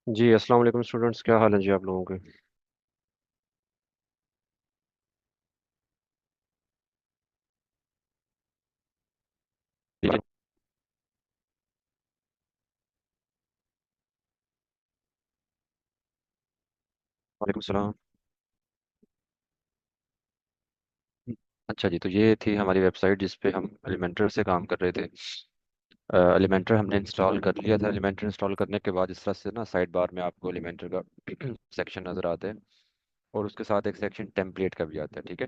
जी अस्सलाम वालेकुम स्टूडेंट्स, क्या हाल है जी आप लोगों के। जी, वालेकुम सलाम। अच्छा जी, तो ये थी हमारी वेबसाइट जिस पे हम एलिमेंटर से काम कर रहे थे। एलिमेंटर हमने इंस्टॉल कर लिया था। एलिमेंटर इंस्टॉल करने के बाद इस तरह से ना साइड बार में आपको एलिमेंटर का सेक्शन नज़र आता है, और उसके साथ एक सेक्शन टेम्पलेट का भी आता है। ठीक है।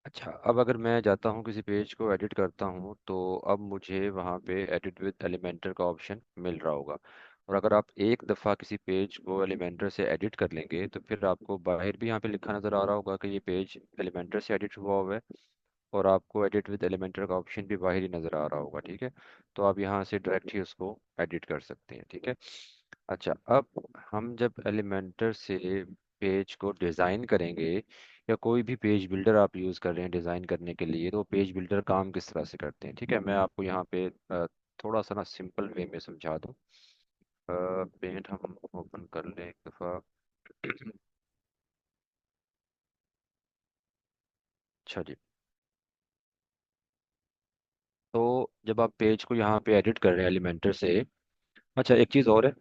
अच्छा, अब अगर मैं जाता हूँ किसी पेज को एडिट करता हूँ तो अब मुझे वहाँ पे एडिट विद एलिमेंटर का ऑप्शन मिल रहा होगा। और अगर आप एक दफ़ा किसी पेज को एलिमेंटर से एडिट कर लेंगे तो फिर आपको बाहर भी यहाँ पे लिखा नज़र आ रहा होगा कि ये पेज एलिमेंटर से एडिट हुआ हुआ है, और आपको एडिट विद एलिमेंटर का ऑप्शन भी बाहर ही नज़र आ रहा होगा। ठीक है। तो आप यहाँ से डायरेक्ट ही उसको एडिट कर सकते हैं। ठीक है। अच्छा, अब हम जब एलिमेंटर से पेज को डिज़ाइन करेंगे, या कोई भी पेज बिल्डर आप यूज़ कर रहे हैं डिज़ाइन करने के लिए, तो पेज बिल्डर काम किस तरह से करते हैं। ठीक है, मैं आपको यहाँ पे थोड़ा सा ना सिंपल वे में समझा दूँ। पेंट हम ओपन कर लें एक दफ़ा। अच्छा जी, तो जब आप पेज को यहाँ पे एडिट कर रहे हैं एलिमेंटर से। अच्छा, एक चीज़ और है।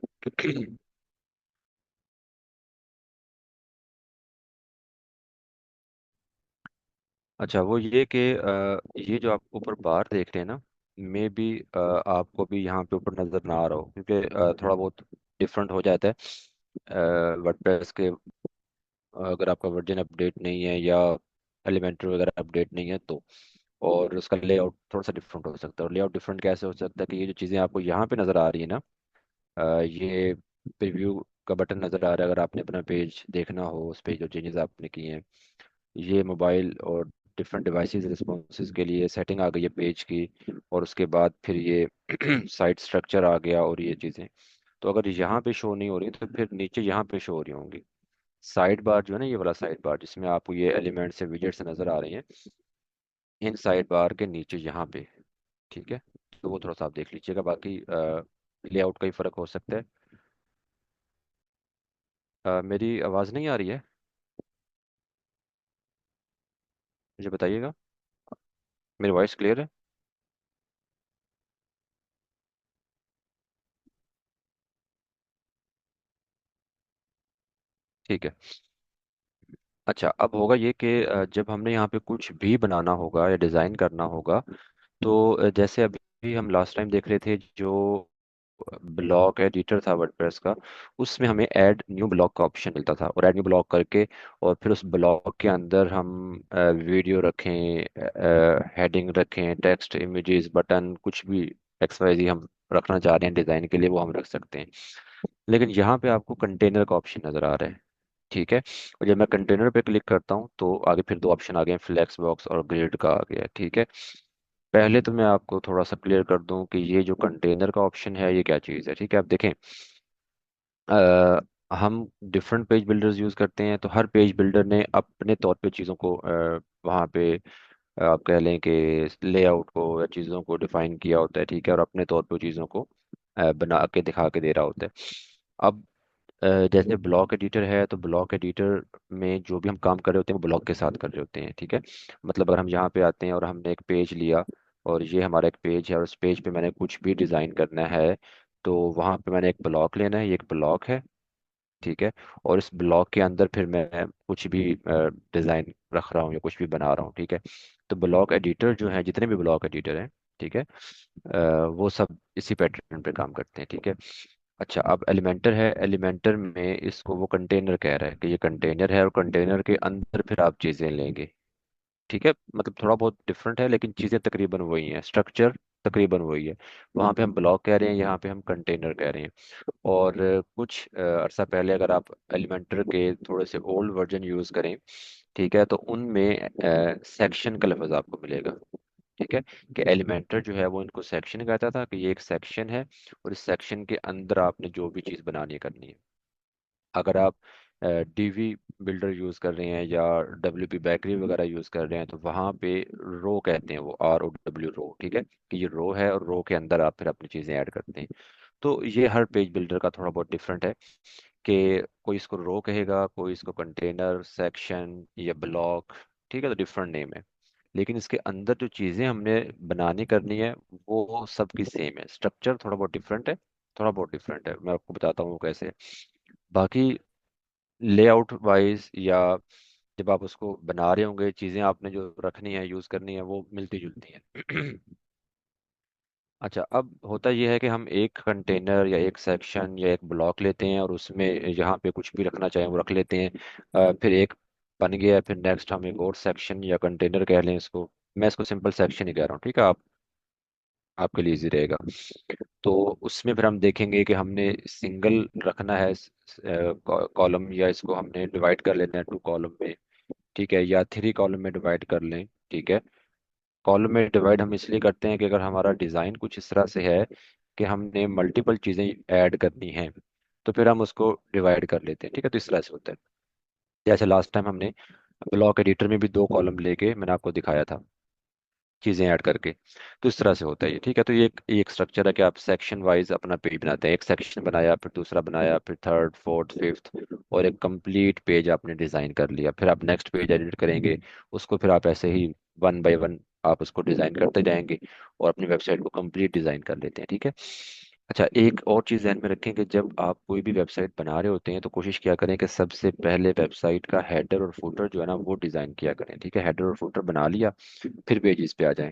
अच्छा, वो ये कि ये जो आप ऊपर बार देख रहे हैं ना, मे बी आपको भी यहाँ पे ऊपर नज़र ना आ रहा हो, क्योंकि थोड़ा बहुत डिफरेंट हो जाता है वर्डप्रेस के। अगर आपका वर्जन अपडेट नहीं है या एलिमेंटर वगैरह अपडेट नहीं है तो, और उसका लेआउट थोड़ा सा डिफरेंट हो सकता है। और लेआउट डिफरेंट कैसे हो सकता है कि ये जो चीज़ें आपको यहाँ पे नज़र आ रही है ना, ये प्रीव्यू का बटन नज़र आ रहा है। अगर आपने अपना पेज देखना हो, उस पे जो चेंजेस आपने किए हैं, ये मोबाइल और डिफरेंट डिवाइसेस रिस्पॉन्सेज के लिए सेटिंग आ गई है पेज की। और उसके बाद फिर ये साइट स्ट्रक्चर आ गया और ये चीज़ें। तो अगर यहाँ पे शो नहीं हो रही तो फिर नीचे यहाँ पे शो हो रही होंगी। साइड बार जो है ना, ये वाला साइड बार जिसमें आपको ये एलिमेंट्स से विजेट्स नज़र आ रही हैं, इन साइड बार के नीचे यहाँ पे। ठीक है। तो वो थोड़ा सा आप देख लीजिएगा, बाकी लेआउट का ही फ़र्क हो सकता है। मेरी आवाज़ नहीं आ रही है? मुझे बताइएगा। मेरी वॉइस क्लियर है? ठीक है। अच्छा, अब होगा ये कि जब हमने यहाँ पे कुछ भी बनाना होगा या डिज़ाइन करना होगा, तो जैसे अभी हम लास्ट टाइम देख रहे थे, जो ब्लॉक एडिटर था वर्डप्रेस का, उसमें हमें ऐड न्यू ब्लॉक का ऑप्शन मिलता था, और ऐड न्यू ब्लॉक करके और फिर उस ब्लॉक के अंदर हम वीडियो रखें, हेडिंग रखें, टेक्स्ट, इमेजेस, बटन, कुछ भी एक्स वाई जी हम रखना चाह रहे हैं डिज़ाइन के लिए, वो हम रख सकते हैं। लेकिन यहाँ पे आपको कंटेनर का ऑप्शन नज़र आ रहा है। ठीक है। और जब मैं कंटेनर पे क्लिक करता हूँ तो आगे फिर दो ऑप्शन आ गए हैं, फ्लेक्स बॉक्स और ग्रिड का आ गया है। ठीक है। पहले तो मैं आपको थोड़ा सा क्लियर कर दूं कि ये जो कंटेनर का ऑप्शन है ये क्या चीज़ है। ठीक है, आप देखें। हम डिफरेंट पेज बिल्डर्स यूज़ करते हैं, तो हर पेज बिल्डर ने अपने तौर पे चीज़ों को वहाँ पे आप कह लें कि लेआउट को या चीज़ों को डिफाइन किया होता है। ठीक है, और अपने तौर पे चीज़ों को बना के दिखा के दे रहा होता है। अब जैसे ब्लॉक एडिटर है, तो ब्लॉक एडिटर में जो भी हम काम कर रहे होते हैं वो ब्लॉक के साथ कर रहे होते हैं। ठीक है। मतलब अगर हम यहाँ पे आते हैं और हमने एक पेज लिया, और ये हमारा एक पेज है, और उस पेज पे मैंने कुछ भी डिज़ाइन करना है, तो वहाँ पे मैंने एक ब्लॉक लेना है, ये एक ब्लॉक है। ठीक है। और इस ब्लॉक के अंदर फिर मैं कुछ भी डिज़ाइन रख रहा हूँ या कुछ भी बना रहा हूँ। ठीक है। तो ब्लॉक एडिटर जो है, जितने भी ब्लॉक एडिटर हैं, ठीक है, वो सब इसी पैटर्न पे काम करते हैं। ठीक है। अच्छा, अब एलिमेंटर है। एलिमेंटर में इसको वो कंटेनर कह रहा है कि ये कंटेनर है, और कंटेनर के अंदर फिर आप चीज़ें लेंगे। ठीक है, मतलब थोड़ा बहुत डिफरेंट है लेकिन चीज़ें तकरीबन वही हैं, स्ट्रक्चर तकरीबन वही है। वहाँ पे हम ब्लॉक कह रहे हैं, यहाँ पे हम कंटेनर कह रहे हैं। और कुछ अरसा पहले अगर आप एलिमेंटर के थोड़े से ओल्ड वर्जन यूज़ करें, ठीक है, तो उनमें सेक्शन का लफ्ज़ आपको मिलेगा। ठीक है। कि एलिमेंटर जो है वो इनको सेक्शन कहता था, कि ये एक सेक्शन है, और इस सेक्शन के अंदर आपने जो भी चीज़ बनानी है करनी है। अगर आप डीवी बिल्डर यूज़ कर रहे हैं या डब्ल्यू पी बैकरी वगैरह यूज़ कर रहे हैं, तो वहाँ पे रो कहते हैं, वो ROW रो। ठीक है, कि ये रो है और रो के अंदर आप फिर अपनी चीज़ें ऐड करते हैं। तो ये हर पेज बिल्डर का थोड़ा बहुत डिफरेंट है कि कोई इसको रो कहेगा, कोई इसको कंटेनर, सेक्शन या ब्लॉक। ठीक है, तो डिफरेंट नेम है। लेकिन इसके अंदर जो चीज़ें हमने बनानी करनी है वो सबकी सेम है। स्ट्रक्चर थोड़ा बहुत डिफरेंट है, थोड़ा बहुत डिफरेंट है, मैं आपको बताता हूँ वो कैसे है। बाकी लेआउट वाइज या जब आप उसको बना रहे होंगे, चीज़ें आपने जो रखनी है, यूज़ करनी है, वो मिलती जुलती हैं। अच्छा, अब होता यह है कि हम एक कंटेनर या एक सेक्शन या एक ब्लॉक लेते हैं और उसमें यहाँ पे कुछ भी रखना चाहें वो रख लेते हैं। फिर एक बन गया, फिर नेक्स्ट हम एक और सेक्शन या कंटेनर कह लें इसको। मैं इसको सिंपल सेक्शन ही कह रहा हूँ, ठीक है, आपके लिए इजी रहेगा। तो उसमें फिर हम देखेंगे कि हमने सिंगल रखना है कॉलम, या इसको हमने डिवाइड कर लेना है 2 कॉलम में। ठीक है, या 3 कॉलम में डिवाइड कर लें। ठीक है, कॉलम में डिवाइड हम इसलिए करते हैं कि अगर हमारा डिज़ाइन कुछ इस तरह से है कि हमने मल्टीपल चीज़ें ऐड करनी हैं, तो फिर हम उसको डिवाइड कर लेते हैं। ठीक है, तो इस तरह से होता है। जैसे लास्ट टाइम हमने ब्लॉक एडिटर में भी 2 कॉलम लेके मैंने आपको दिखाया था, चीज़ें ऐड करके। तो इस तरह से होता है ये। ठीक है, तो ये एक स्ट्रक्चर है कि आप सेक्शन वाइज अपना पेज बनाते हैं। एक सेक्शन बनाया, फिर दूसरा बनाया, फिर थर्ड, फोर्थ, फिफ्थ, और एक कंप्लीट पेज आपने डिज़ाइन कर लिया। फिर आप नेक्स्ट पेज एडिट करेंगे, उसको फिर आप ऐसे ही 1 बाय 1 आप उसको डिज़ाइन करते जाएंगे और अपनी वेबसाइट को कंप्लीट डिज़ाइन कर लेते हैं। ठीक है। अच्छा, एक और चीज़ ध्यान में रखें कि जब आप कोई भी वेबसाइट बना रहे होते हैं तो कोशिश किया करें कि सबसे पहले वेबसाइट का हेडर और फुटर जो है ना वो डिज़ाइन किया करें। ठीक है, हेडर और फुटर बना लिया, फिर पेजेस पे आ जाएं।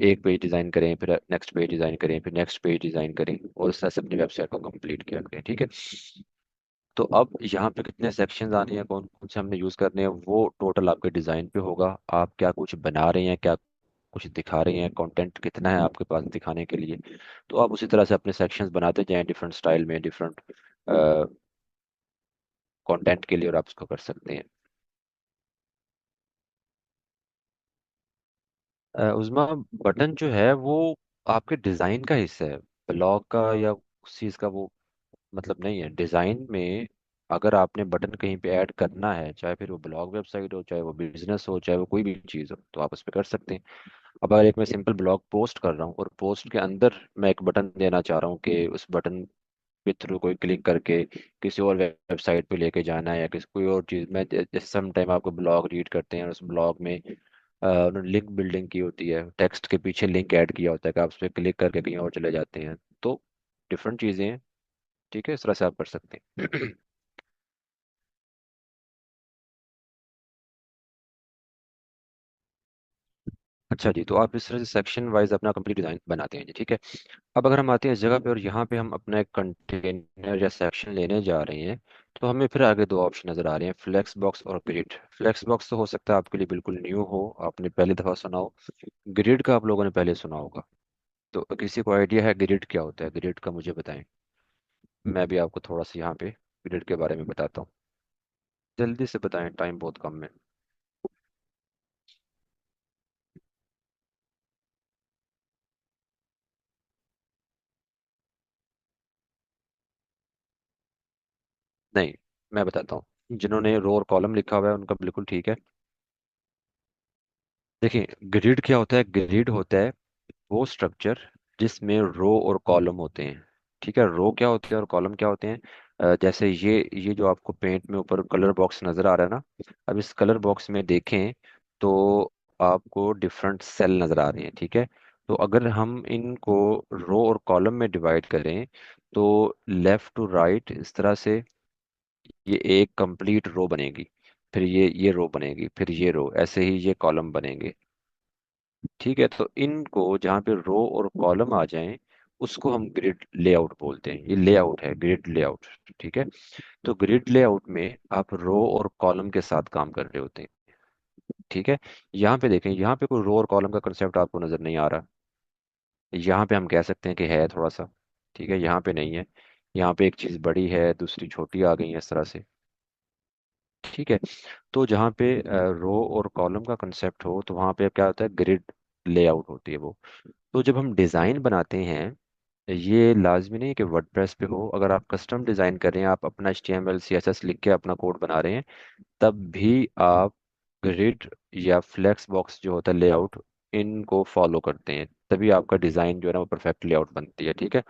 एक पेज डिज़ाइन करें, फिर नेक्स्ट पेज डिज़ाइन करें, फिर नेक्स्ट पेज डिज़ाइन करें, और इस तरह से अपनी वेबसाइट को कंप्लीट किया करें। ठीक है। तो अब यहाँ पे कितने सेक्शंस आने हैं, कौन कौन से हमने यूज़ करने हैं, वो टोटल आपके डिज़ाइन पे होगा। आप क्या कुछ बना रहे हैं, क्या कुछ दिखा रहे हैं, कंटेंट कितना है आपके पास दिखाने के लिए। तो आप उसी तरह से अपने सेक्शंस बनाते जाएं, डिफरेंट स्टाइल में, डिफरेंट कंटेंट के लिए, और आप उसको कर सकते हैं। उज़मा, बटन जो है वो आपके डिज़ाइन का हिस्सा है, ब्लॉग का या उस चीज़ का वो मतलब नहीं है। डिज़ाइन में अगर आपने बटन कहीं पे ऐड करना है, चाहे फिर वो ब्लॉग वेबसाइट हो, चाहे वो बिजनेस हो, चाहे वो कोई भी चीज़ हो, तो आप उस पर कर सकते हैं। अब अगर एक मैं सिंपल ब्लॉग पोस्ट कर रहा हूँ और पोस्ट के अंदर मैं एक बटन देना चाह रहा हूँ कि उस बटन के थ्रू कोई क्लिक करके किसी और वेबसाइट पे लेके जाना है, या किसी कोई और चीज़ में, जैसे सम टाइम आपको ब्लॉग रीड करते हैं और उस ब्लॉग में उन्होंने लिंक बिल्डिंग की होती है, टेक्स्ट के पीछे लिंक ऐड किया होता है कि आप उस पर क्लिक करके कहीं और चले जाते हैं। तो डिफरेंट चीज़ें हैं। ठीक है, इस तरह से आप कर सकते हैं। अच्छा जी, तो आप इस तरह से सेक्शन वाइज अपना कंप्लीट डिजाइन बनाते हैं जी। ठीक है। अब अगर हम आते हैं इस जगह पे और यहाँ पे हम अपना एक कंटेनर या सेक्शन लेने जा रहे हैं, तो हमें फिर आगे 2 ऑप्शन नजर आ रहे हैं, फ्लेक्स बॉक्स और ग्रिड। फ्लेक्स बॉक्स तो हो सकता है आपके लिए बिल्कुल न्यू हो, आपने पहली दफा सुना हो। ग्रिड का आप लोगों ने पहले सुना होगा। तो किसी को आइडिया है ग्रिड क्या होता है? ग्रिड का मुझे बताएं, मैं भी आपको थोड़ा सा यहाँ पे ग्रिड के बारे में बताता हूँ। जल्दी से बताएं, टाइम बहुत कम है। नहीं, मैं बताता हूँ। जिन्होंने रो और कॉलम लिखा हुआ है उनका बिल्कुल ठीक है। देखिए, ग्रिड क्या होता है? ग्रिड होता है वो स्ट्रक्चर जिसमें रो और कॉलम होते हैं। ठीक है, रो क्या होते हैं और कॉलम क्या होते हैं? जैसे ये जो आपको पेंट में ऊपर कलर बॉक्स नजर आ रहा है ना, अब इस कलर बॉक्स में देखें तो आपको डिफरेंट सेल नजर आ रहे हैं। ठीक है, तो अगर हम इनको रो और कॉलम में डिवाइड करें तो लेफ्ट टू राइट इस तरह से ये एक कंप्लीट रो बनेगी, फिर ये रो बनेगी, फिर ये रो, ऐसे ही ये कॉलम बनेंगे। ठीक है, तो इनको जहाँ पे रो और कॉलम आ जाएं उसको हम ग्रिड लेआउट बोलते हैं। ये लेआउट है, ग्रिड लेआउट। ठीक है, तो ग्रिड लेआउट में आप रो और कॉलम के साथ काम कर रहे होते हैं। ठीक है, यहाँ पे देखें, यहाँ पे कोई रो और कॉलम का कंसेप्ट आपको नजर नहीं आ रहा। यहाँ पे हम कह सकते हैं कि है थोड़ा सा। ठीक है, यहाँ पे नहीं है। यहाँ पे एक चीज़ बड़ी है, दूसरी छोटी आ गई है, इस तरह से। ठीक है, तो जहाँ पे रो और कॉलम का कंसेप्ट हो तो वहाँ पे क्या होता है, ग्रिड लेआउट होती है वो। तो जब हम डिज़ाइन बनाते हैं, ये लाजमी नहीं है कि वर्डप्रेस पे हो। अगर आप कस्टम डिज़ाइन कर रहे हैं, आप अपना HTML CSS लिख के अपना कोड बना रहे हैं, तब भी आप ग्रिड या फ्लेक्स बॉक्स जो होता है लेआउट, इनको फॉलो करते हैं, तभी आपका डिज़ाइन जो है ना वो परफेक्ट लेआउट बनती है। ठीक है।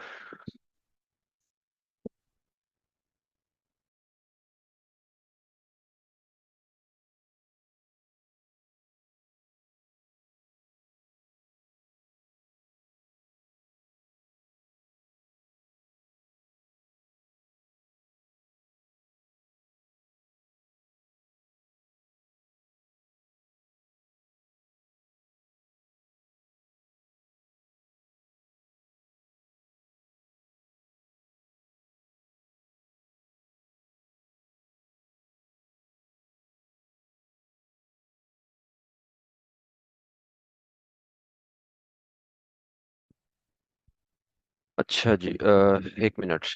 अच्छा जी, एक मिनट।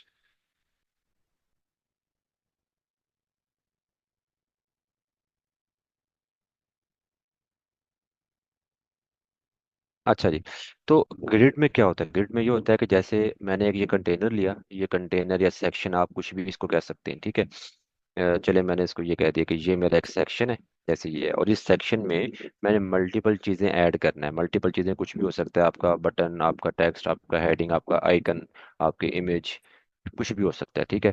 अच्छा जी। तो ग्रिड में क्या होता है? ग्रिड में ये होता है कि जैसे मैंने एक ये कंटेनर लिया, ये कंटेनर या सेक्शन आप कुछ भी इसको कह सकते हैं, ठीक है। चले मैंने इसको ये कह दिया कि ये मेरा एक सेक्शन है, जैसे ये है, और इस सेक्शन में मैंने मल्टीपल चीज़ें ऐड करना है। मल्टीपल चीज़ें कुछ भी हो सकता है, आपका बटन, आपका टेक्स्ट, आपका हेडिंग, आपका आइकन, आपकी इमेज, कुछ भी हो सकता है, ठीक है।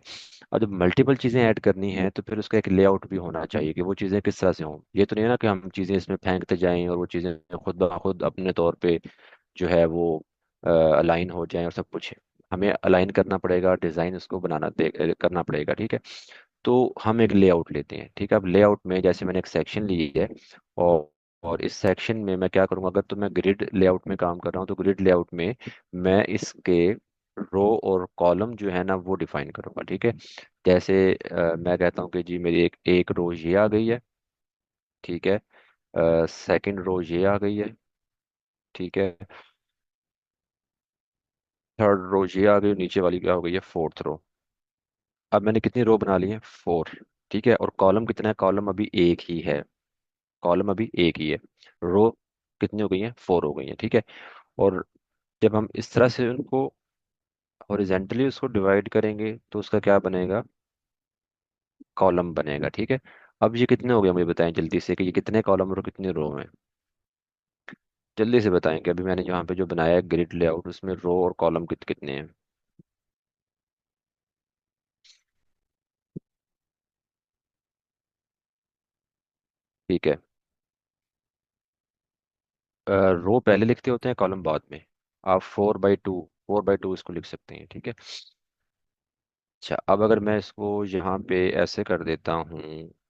और जब मल्टीपल चीज़ें ऐड करनी है तो फिर उसका एक लेआउट भी होना चाहिए कि वो चीज़ें किस तरह से हों। ये तो नहीं है ना कि हम चीज़ें इसमें फेंकते जाएं और वो चीज़ें खुद ब खुद अपने तौर पे जो है वो अलाइन हो जाए और सब कुछ। हमें अलाइन करना पड़ेगा, डिज़ाइन उसको करना पड़ेगा, ठीक है। तो हम एक लेआउट लेते हैं, ठीक है। अब लेआउट में जैसे मैंने एक सेक्शन ली है, और इस सेक्शन में मैं क्या करूंगा, अगर तो मैं ग्रिड लेआउट में काम कर रहा हूँ तो ग्रिड लेआउट में मैं इसके रो और कॉलम जो है ना वो डिफाइन करूंगा, ठीक है। जैसे मैं कहता हूँ कि जी मेरी एक एक रो ये आ गई है, ठीक है। सेकंड रो ये आ गई है, ठीक है। थर्ड रो ये आ गई, नीचे वाली क्या हो गई है, फोर्थ रो। अब मैंने कितनी रो बना ली है, फोर, ठीक है। और कॉलम कितना है, कॉलम अभी एक ही है, कॉलम अभी एक ही है। रो कितनी हो गई है, फोर हो गई है, ठीक है। और जब हम इस तरह से उनको हॉरिजेंटली उसको डिवाइड करेंगे तो उसका क्या बनेगा, कॉलम बनेगा, ठीक है। अब ये कितने हो गए, मुझे बताएं जल्दी से कि ये कितने कॉलम और कितने रो हैं। जल्दी से बताएं कि अभी मैंने यहाँ पे जो बनाया है ग्रिड लेआउट, उसमें रो और कॉलम कितने हैं। ठीक है। रो पहले लिखते होते हैं, कॉलम बाद में। आप 4/2, 4/2 इसको लिख सकते हैं, ठीक है। अच्छा, अब अगर मैं इसको यहाँ पे ऐसे कर देता हूँ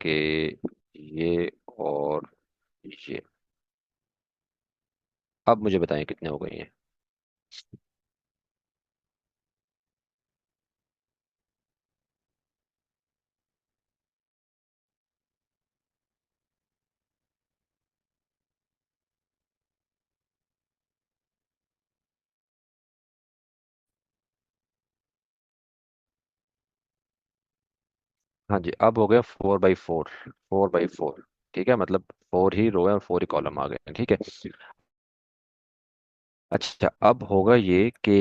कि ये और ये, अब मुझे बताएं कितने हो गए हैं। हाँ जी, अब हो गया 4/4, 4/4, ठीक है। मतलब फोर ही रो है और फोर ही कॉलम आ गए हैं, ठीक है। अच्छा, अब होगा ये कि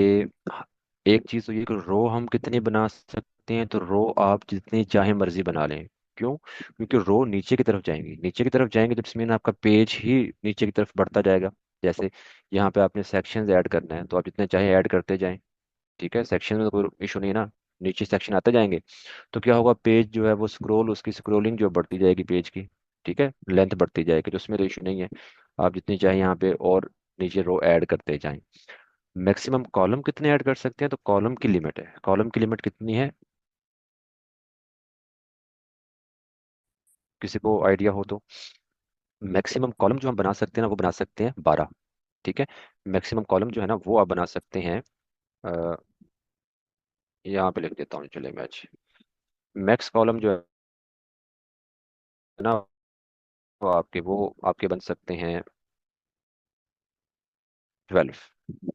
एक चीज तो ये कि रो हम कितनी बना सकते हैं, तो रो आप जितनी चाहे मर्जी बना लें। क्यों? क्योंकि रो नीचे की तरफ जाएंगी, नीचे की तरफ जाएंगे जब मीन आपका पेज ही नीचे की तरफ बढ़ता जाएगा। जैसे यहाँ पे आपने सेक्शंस ऐड करना है तो आप जितने चाहे ऐड करते जाएं, ठीक है। सेक्शन में तो कोई इशू नहीं है ना, नीचे सेक्शन आते जाएंगे तो क्या होगा, पेज जो है वो स्क्रोल, उसकी स्क्रोलिंग जो बढ़ती जाएगी पेज की, ठीक है, लेंथ बढ़ती जाएगी, तो उसमें तो इशू नहीं है। आप जितनी चाहे यहाँ पे और नीचे रो ऐड करते जाएं। मैक्सिमम कॉलम कितने ऐड कर सकते हैं, तो कॉलम की लिमिट है, कॉलम की लिमिट कितनी है, किसी को आइडिया हो तो। मैक्सिमम कॉलम जो हम बना सकते हैं ना वो बना सकते हैं 12, ठीक है। मैक्सिमम कॉलम जो है ना वो आप बना सकते हैं, अ, यहाँ पे लिख देता हूँ चले मैच। मैक्स कॉलम जो है ना वो आपके बन सकते हैं 12,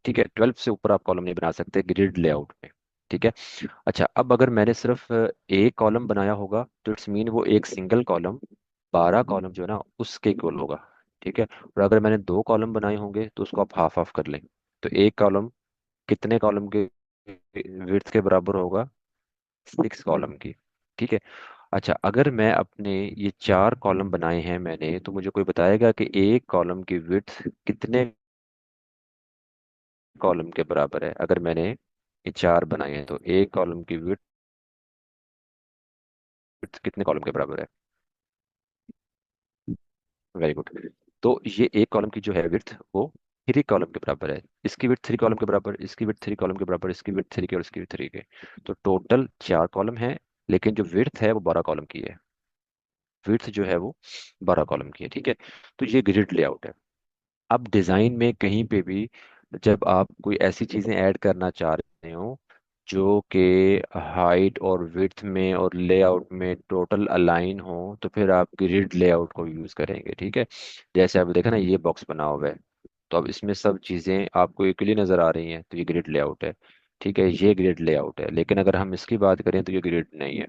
ठीक है। 12 से ऊपर आप कॉलम नहीं बना सकते ग्रिड लेआउट में, ठीक है। अच्छा, अब अगर मैंने सिर्फ एक कॉलम बनाया होगा तो इट्स मीन वो एक सिंगल कॉलम 12 कॉलम जो है ना उसके इक्वल होगा, ठीक है। और अगर मैंने दो कॉलम बनाए होंगे तो उसको आप हाफ हाफ कर लें। तो एक कॉलम कितने कॉलम के विड्थ के बराबर होगा, 6 कॉलम की, ठीक है। अच्छा, अगर मैं अपने ये चार कॉलम बनाए हैं मैंने, तो मुझे कोई बताएगा कि एक कॉलम की विड्थ कितने कॉलम के बराबर है। अगर मैंने ये चार बनाए हैं तो एक कॉलम की विड्थ कितने कॉलम के बराबर है। Very good. तो ये एक कॉलम की जो है विड्थ वो 3 कॉलम के बराबर है, इसकी विड्थ 3 कॉलम के बराबर, इसकी विड्थ 3 कॉलम के बराबर, इसकी विड्थ 3 के और इसकी विड्थ 3 के। तो टोटल 4 कॉलम है, लेकिन जो विड्थ है वो 12 कॉलम की है। विड्थ जो है वो 12 कॉलम की है, ठीक है। तो ये ग्रिड लेआउट है। अब डिजाइन में कहीं पे भी जब आप कोई ऐसी चीजें ऐड करना चाह रहे हो जो कि हाइट और विड्थ में और लेआउट में टोटल अलाइन हो, तो फिर आप ग्रिड लेआउट को यूज करेंगे, ठीक है। जैसे आप देखा ना, ये बॉक्स बना हुआ है, तो अब इसमें सब चीजें आपको इक्वली नजर आ रही हैं, तो ये ग्रिड लेआउट है। ठीक है, ये ग्रिड लेआउट है, लेकिन अगर हम इसकी बात करें तो ये ग्रिड नहीं है।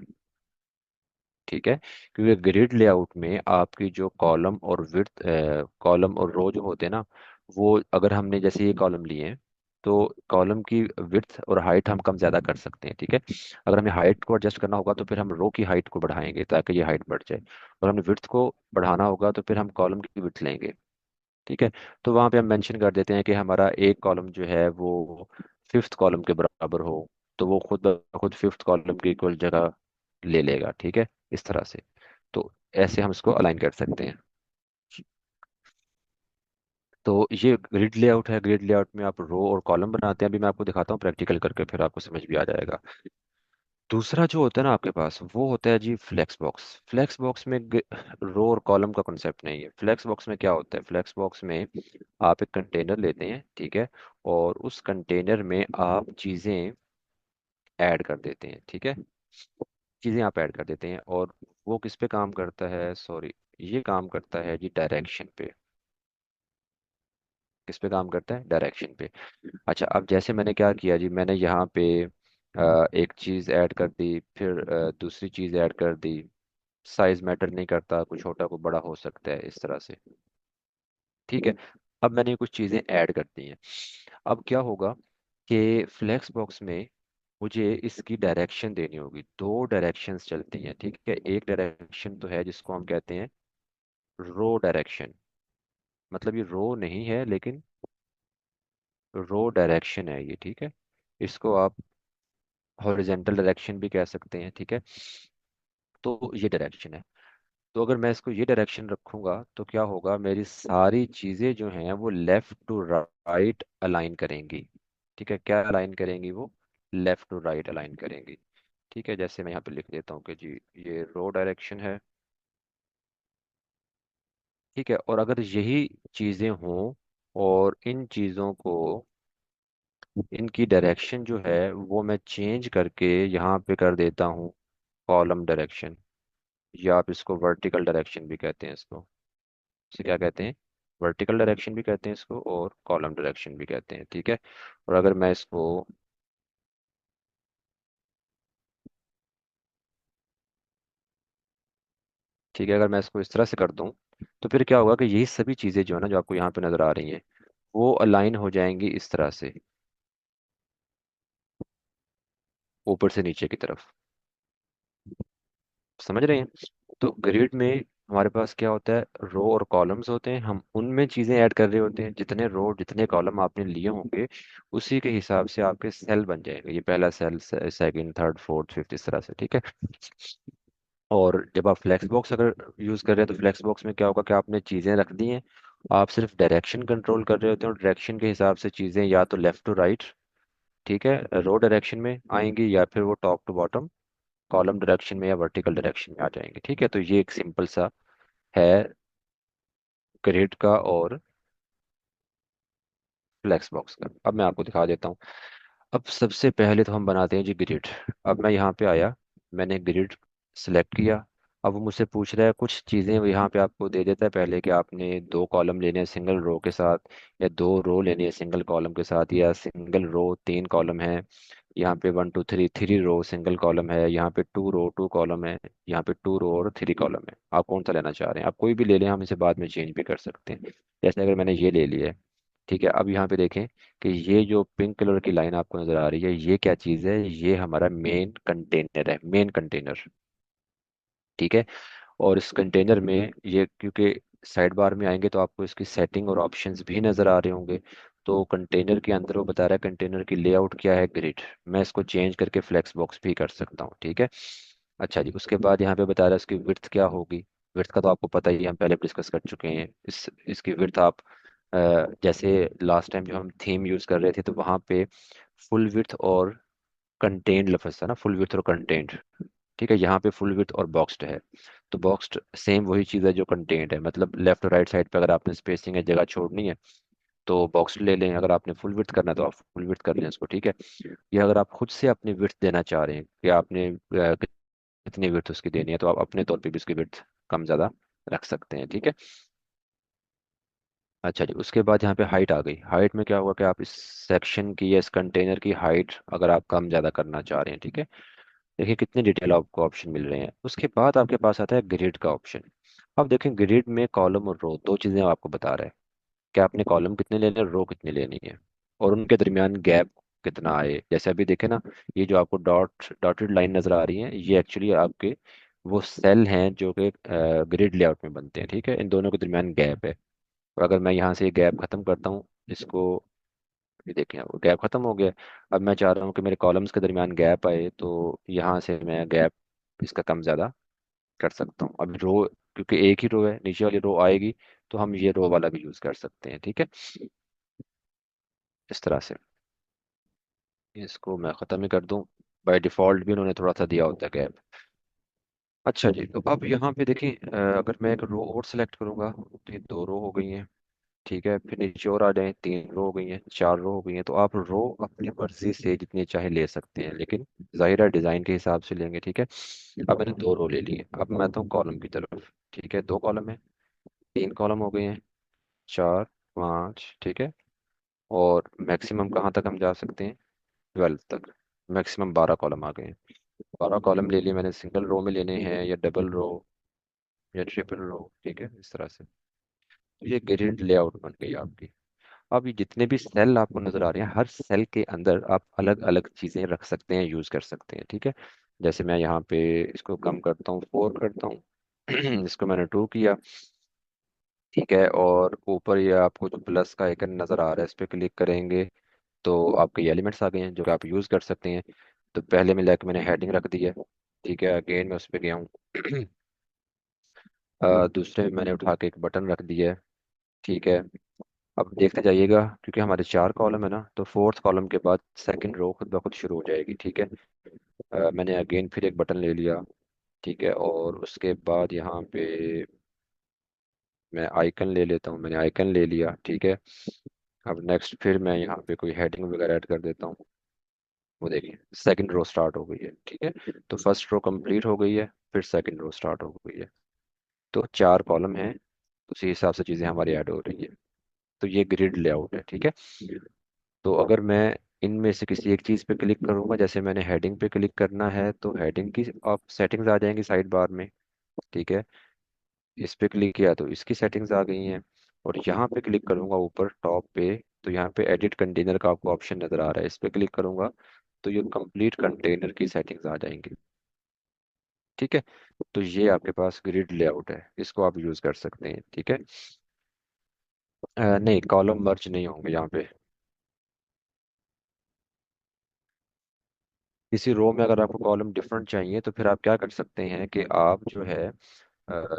ठीक है, क्योंकि ग्रिड लेआउट में आपकी जो कॉलम और विड्थ, कॉलम और रो जो होते हैं ना, वो अगर हमने जैसे ये कॉलम लिए हैं, तो कॉलम की विड्थ और हाइट हम कम ज़्यादा कर सकते हैं। ठीक है, अगर हमें हाइट को एडजस्ट करना होगा तो फिर हम रो की हाइट को बढ़ाएंगे ताकि ये हाइट बढ़ जाए, और हमें विड्थ को बढ़ाना होगा तो फिर हम कॉलम की विड्थ लेंगे। ठीक है, तो वहाँ पे हम मेंशन कर देते हैं कि हमारा एक कॉलम जो है वो फिफ्थ कॉलम के बराबर हो, तो वो खुद ब खुद फिफ्थ कॉलम की इक्वल जगह ले लेगा। ठीक है, इस तरह से। तो ऐसे हम इसको अलाइन कर सकते हैं। तो ये ग्रिड लेआउट है। ग्रिड लेआउट में आप रो और कॉलम बनाते हैं, अभी मैं आपको दिखाता हूँ प्रैक्टिकल करके, फिर आपको समझ भी आ जाएगा। दूसरा जो होता है ना आपके पास, वो होता है जी फ्लेक्स बॉक्स। फ्लेक्स बॉक्स में रो और कॉलम का कॉन्सेप्ट नहीं है। फ्लेक्स बॉक्स में क्या होता है, फ्लेक्स बॉक्स में आप एक कंटेनर लेते हैं, ठीक है, और उस कंटेनर में आप चीज़ें ऐड कर देते हैं। ठीक है, चीज़ें आप ऐड कर देते हैं, और वो किस पे काम करता है, सॉरी, ये काम करता है जी डायरेक्शन पे। किस पे काम करता है, डायरेक्शन पे। अच्छा, अब जैसे मैंने क्या किया जी, मैंने यहाँ पे एक चीज़ ऐड कर दी, फिर दूसरी चीज़ ऐड कर दी। साइज मैटर नहीं करता, कुछ छोटा को बड़ा हो सकता है, इस तरह से। ठीक है, अब मैंने कुछ चीज़ें ऐड कर दी हैं। अब क्या होगा कि फ्लेक्स बॉक्स में मुझे इसकी डायरेक्शन देनी होगी। दो डायरेक्शंस चलती हैं। ठीक है, एक डायरेक्शन तो है जिसको हम कहते हैं रो डायरेक्शन, मतलब ये रो नहीं है लेकिन रो डायरेक्शन है ये। ठीक है, इसको आप हॉरिजेंटल डायरेक्शन भी कह सकते हैं। ठीक है, तो ये डायरेक्शन है। तो अगर मैं इसको ये डायरेक्शन रखूंगा तो क्या होगा, मेरी सारी चीज़ें जो हैं वो लेफ्ट टू राइट अलाइन करेंगी। ठीक है, क्या अलाइन करेंगी वो, लेफ्ट टू राइट अलाइन करेंगी। ठीक है, जैसे मैं यहाँ पे लिख देता हूँ कि जी ये रो डायरेक्शन है। ठीक है, और अगर यही चीज़ें हों और इन चीज़ों को, इनकी डायरेक्शन जो है वो मैं चेंज करके यहाँ पे कर देता हूँ कॉलम डायरेक्शन, या आप इसको वर्टिकल डायरेक्शन भी कहते हैं इसको। इसे क्या कहते हैं, वर्टिकल डायरेक्शन भी कहते हैं इसको, और कॉलम डायरेक्शन भी कहते हैं। ठीक है, और अगर मैं इसको, ठीक है, अगर मैं इसको इस तरह से कर दूं, तो फिर क्या होगा कि यही सभी चीज़ें जो है ना, जो आपको यहाँ पे नज़र आ रही हैं, वो अलाइन हो जाएंगी इस तरह से, ऊपर से नीचे की तरफ। समझ रहे हैं। तो ग्रिड में हमारे पास क्या होता है, रो और कॉलम्स होते हैं, हम उनमें चीज़ें ऐड कर रहे होते हैं। जितने रो जितने कॉलम आपने लिए होंगे, उसी के हिसाब से आपके सेल बन जाएंगे। ये पहला cell, second, third, fourth, fifth, इस तरह से। ठीक है, और जब आप फ्लेक्स बॉक्स अगर यूज़ कर रहे हैं, तो फ्लेक्स बॉक्स में क्या होगा कि आपने चीज़ें रख दी हैं, आप सिर्फ डायरेक्शन कंट्रोल कर रहे होते हैं, और डायरेक्शन के हिसाब से चीज़ें या तो लेफ्ट टू राइट, ठीक है, रो डायरेक्शन में आएंगी, या फिर वो top to bottom column direction में या वर्टिकल डायरेक्शन में आ जाएंगे। ठीक है, तो ये एक सिंपल सा है ग्रिड का और फ्लेक्स बॉक्स का। अब मैं आपको दिखा देता हूँ। अब सबसे पहले तो हम बनाते हैं जी ग्रिड। अब मैं यहाँ पे आया, मैंने ग्रिड सेलेक्ट किया। अब वो मुझसे पूछ रहा है कुछ चीज़ें, वो यहाँ पे आपको दे देता है पहले कि आपने दो कॉलम लेने हैं सिंगल रो के साथ, या दो रो लेनी है सिंगल कॉलम के साथ, या सिंगल रो तीन कॉलम है, यहाँ पे one two three, three row single column है, यहाँ पे टू रो टू कॉलम है, यहाँ पे टू रो और थ्री कॉलम है। आप कौन सा लेना चाह रहे हैं, आप कोई भी ले लें, हम इसे बाद में चेंज भी कर सकते हैं। जैसे अगर मैंने ये ले लिया है, ठीक है, अब यहाँ पे देखें कि ये जो पिंक कलर की लाइन आपको नजर आ रही है, ये क्या चीज़ है, ये हमारा मेन कंटेनर है, मेन कंटेनर। ठीक है, और इस कंटेनर में ये, क्योंकि साइड बार में आएंगे तो आपको इसकी सेटिंग और ऑप्शंस भी नज़र आ रहे होंगे। तो कंटेनर के अंदर वो बता रहा है कंटेनर की लेआउट क्या है, ग्रिड। मैं इसको चेंज करके फ्लेक्स बॉक्स भी कर सकता हूँ। ठीक है, अच्छा जी, उसके बाद यहाँ पे बता रहा है इसकी विड्थ क्या होगी। विड्थ का तो आपको पता ही है, हम पहले डिस्कस कर चुके हैं। इसकी विड्थ आप जैसे लास्ट टाइम जो हम थीम यूज़ कर रहे थे, तो वहाँ पे फुल विड्थ और कंटेंट लफ्ज़ था ना, फुल विड्थ और कंटेंट। ठीक है, यहाँ पे फुल विड्थ और बॉक्स्ड है। तो बॉक्स्ड सेम वही चीज़ है जो कंटेंट है, मतलब लेफ्ट और राइट साइड पे अगर आपने स्पेसिंग है, जगह छोड़नी है, तो बॉक्स्ड ले लें। अगर आपने फुल विड्थ करना है तो आप फुल विड्थ कर लें इसको। ठीक है, या अगर आप खुद से अपनी विड्थ देना चाह रहे हैं कि आपने कितनी विड्थ उसकी देनी है, तो आप अपने तौर पे भी उसकी विड्थ कम ज़्यादा रख सकते हैं। ठीक है, अच्छा जी, उसके बाद यहाँ पे हाइट आ गई। हाइट में क्या होगा कि आप इस सेक्शन की या इस कंटेनर की हाइट अगर आप कम ज़्यादा करना चाह रहे हैं, ठीक है। देखिए कितने डिटेल आपको ऑप्शन मिल रहे हैं। उसके बाद आपके पास आता है ग्रिड का ऑप्शन। अब देखें ग्रिड में कॉलम और रो दो चीज़ें आपको बता रहा है कि आपने कॉलम कितने लेने हैं, रो कितने लेनी है, और उनके दरमियान गैप कितना आए। जैसे अभी देखें ना, ये जो आपको डॉटेड लाइन नज़र आ रही है, ये एक्चुअली आपके वो सेल हैं जो कि ग्रिड लेआउट में बनते हैं, ठीक है। इन दोनों के दरमियान गैप है। और अगर मैं यहाँ से ये गैप खत्म करता हूँ इसको, ये देखें वो गैप खत्म हो गया। अब मैं चाह रहा हूँ कि मेरे कॉलम्स के दरमियान गैप आए, तो यहाँ से मैं गैप इसका कम ज़्यादा कर सकता हूँ। अब रो, क्योंकि एक ही रो है, नीचे वाली रो आएगी, तो हम ये रो वाला भी यूज़ कर सकते हैं, ठीक है। इस तरह से इसको मैं ख़त्म ही कर दूँ। बाय डिफ़ॉल्ट भी उन्होंने थोड़ा सा दिया होता है गैप। अच्छा जी, तो अब यहाँ पे देखिए अगर मैं एक रो और सेलेक्ट करूँगा तो ये दो रो हो गई हैं, ठीक है। फिर नीचे और आ जाएं, तीन रो हो गई हैं, चार रो हो गई हैं। तो आप रो अपनी मर्जी से जितनी चाहे ले सकते हैं, लेकिन ज़ाहिर है डिज़ाइन के हिसाब से लेंगे, ठीक है। अब मैंने दो रो ले लिए, अब मैं आता हूँ कॉलम की तरफ, ठीक है। दो कॉलम है, तीन कॉलम हो गए हैं, चार, पाँच, ठीक है। और मैक्सिमम कहाँ तक हम जा सकते हैं, 12 तक। मैक्सिमम 12 कॉलम आ गए हैं। 12 कॉलम ले लिए मैंने। सिंगल रो में लेने हैं या डबल रो या ट्रिपल रो, ठीक है, इस तरह से। तो ये ग्रिड लेआउट बन गई आपकी। अब ये जितने भी सेल आपको नजर आ रहे हैं, हर सेल के अंदर आप अलग अलग चीजें रख सकते हैं, यूज कर सकते हैं, ठीक है। जैसे मैं यहाँ पे इसको कम करता हूँ, 4 करता हूँ। इसको मैंने 2 किया, ठीक है। और ऊपर ये आपको जो प्लस का आइकन नजर आ रहा है, इस पर क्लिक करेंगे तो आपके ये एलिमेंट्स आ गए हैं जो कि आप यूज कर सकते हैं। तो पहले में लाइक मैंने हेडिंग रख दी है, ठीक है। अगेन मैं उस पर गया हूँ। दूसरे में मैंने उठा के एक बटन रख दिया है, ठीक है। अब देखते जाइएगा, क्योंकि हमारे चार कॉलम है ना, तो फोर्थ कॉलम के बाद सेकंड रो खुद ब खुद शुरू हो जाएगी, ठीक है। मैंने अगेन फिर एक बटन ले लिया, ठीक है। और उसके बाद यहाँ पे मैं आइकन ले लेता हूँ, मैंने आइकन ले लिया, ठीक है। अब नेक्स्ट फिर मैं यहाँ पे कोई हेडिंग वगैरह ऐड कर देता हूँ। वो देखिए सेकंड रो स्टार्ट हो गई है, ठीक है। तो फर्स्ट रो कंप्लीट हो गई है, फिर सेकंड रो स्टार्ट हो गई है। तो चार कॉलम हैं, उसी हिसाब से चीज़ें हमारी ऐड हो रही है। तो ये ग्रिड लेआउट है, ठीक है। तो अगर मैं इनमें से किसी एक चीज़ पे क्लिक करूंगा, जैसे मैंने हेडिंग पे क्लिक करना है, तो हेडिंग की आप सेटिंग्स आ जाएंगी साइड बार में, ठीक है। इस पे क्लिक किया तो इसकी सेटिंग्स आ गई हैं। और यहाँ पे क्लिक करूंगा ऊपर टॉप पे, तो यहाँ पे एडिट कंटेनर का आपको ऑप्शन नज़र आ रहा है, इस पे क्लिक करूंगा तो ये कंप्लीट कंटेनर की सेटिंग्स आ जाएंगी, ठीक है। तो ये आपके पास ग्रिड लेआउट है, इसको आप यूज़ कर सकते हैं, ठीक है। नहीं, कॉलम मर्ज नहीं होंगे यहाँ पे। किसी रो में अगर आपको कॉलम डिफरेंट चाहिए तो फिर आप क्या कर सकते हैं कि आप जो है